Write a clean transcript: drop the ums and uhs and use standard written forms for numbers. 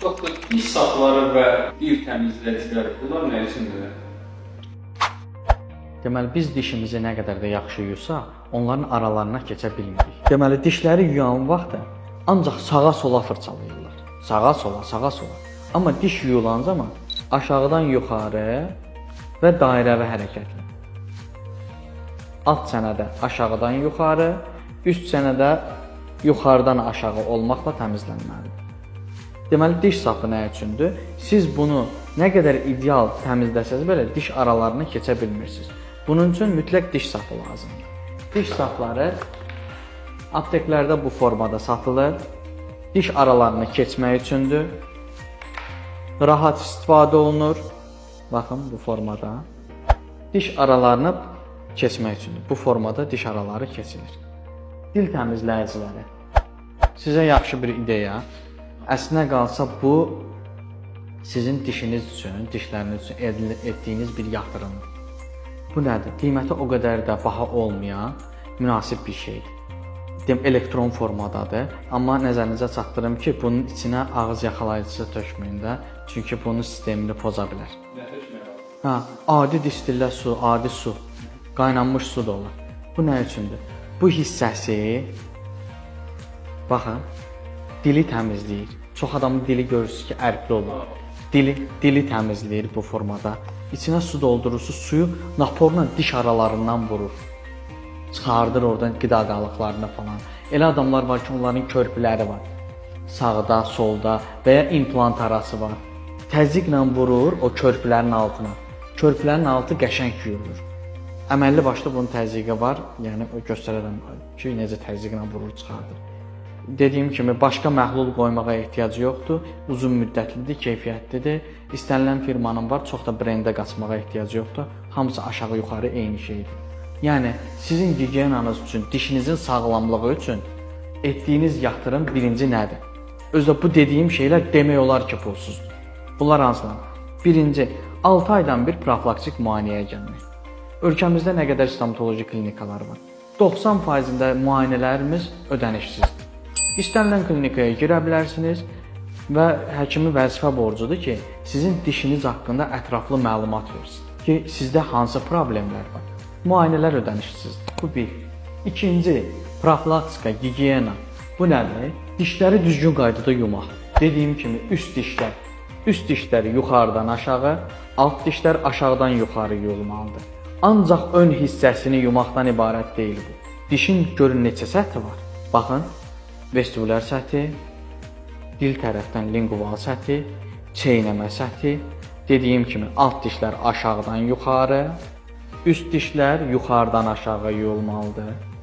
Doktor, diş sapları və dil təmizləyicilər bunlar nə üçündür? Deməli, biz dişimizi nə qədər də yaxşı yuysaq, onların aralarına keçə bilmirik. Deməli, dişləri yuyan vaxtı ancaq sağa-sola fırçalayırlar. Sağa-sola, sağa-sola. Amma diş yuyulan zaman aşağıdan yuxarı və dairəvi hərəkətlə. Alt çənədə aşağıdan yuxarı, üst çənədə yuxarıdan aşağı olmaqla təmizlənməlidir. Deməli, diş sapı nə üçündür? Siz bunu nə qədər ideal təmizləsəz belə diş aralarını keçə bilmirsiniz. Bunun üçün mütləq diş sapı lazımdır. Diş sapları apteklərdə bu formada satılır. Diş aralarını keçmək üçündür. Rahat istifadə olunur. Baxın, bu formada. Diş aralarını keçmək üçündür. Bu formada diş araları keçilir. Dil təmizləyiciləri. Sizə yaxşı bir ideya. Əslinə qalsa bu sizin dişiniz üçün, dişləriniz üçün etdiyiniz bir yatırımdır. Bu nədir? Qiyməti o qədər də baha olmayan münasib bir şeydir. Elektron formadadır. Amma nəzərinizə çatdırım ki, bunun içinə ağız yaxalayıcısı tökməyin də, çünki bunun sistemini poza bilər. Nə tökmək? Adi distillə su, adi su, qaynanmış su da olur. Bu nə üçündür? Bu hissəsi baxın, dili təmizləyir. Çox adamın dili görürsünüz ki, ərkli olur. Dili təmizləyir bu formada. İçinə su doldurursunuz, suyu naporla diş aralarından vurur. Çıxardır oradan qida qalıqlarını falan. Elə adamlar var ki, onların körpüləri var. Sağda, solda və ya implant arası var. Təzyiqlə vurur o körpülərin altına. Körpülərin altı qəşəng yuyulur. Əməlli başlı bunun təzyiqi var. Yəni göstərərəm ki, necə təzyiqlə vurur, çıxardır. Dediyim kimi başqa məhlul qoymağa ehtiyac yoxdur. Uzun müddətlidir, keyfiyyətlidir. İstənilən firmanın var, çox da brendə qaçmağa ehtiyac yoxdur. Hamısı aşağı-yuxarı eyni şeydir. Yəni sizin gigiyenanız üçün, dişinizin sağlamlığı üçün etdiyiniz yatırım birinci nədir? Özdə bu dediyim şeylər demək olar ki, pulsuzdur. Bunlar hansılar? Birinci, 6 aydan bir profilaktik müayinəyə gəlmək. Ölkəmizdə nə qədər stomatoloji klinikalar var? 90%-də müayinələrimiz ödənişsizdir. İstənilən klinikaya girə bilərsiniz və həkimin vəzifə borcudur ki, sizin dişiniz haqqında ətraflı məlumat versin ki, sizdə hansı problemlər var. Müayinələr ödənişsizdir. Bu bir. İkinci, profilaktika, gigiyena. Bu nədir? Dişləri düzgün qaydada yumaq. Dediyim kimi üst dişləri yuxarıdan aşağı, alt dişlər aşağıdan yuxarı yuyulmalıdır. Ancaq ön hissəsini yumaqdan ibarət deyil bu. Dişin görün neçə səthi var? Baxın, vestibulyar səthi, dil tərəfdən linguval səthi, çeynəmə səthi, dediyim kimi alt dişlər aşağıdan yuxarı, üst dişlər yuxarıdan aşağı yuyulmalıdır.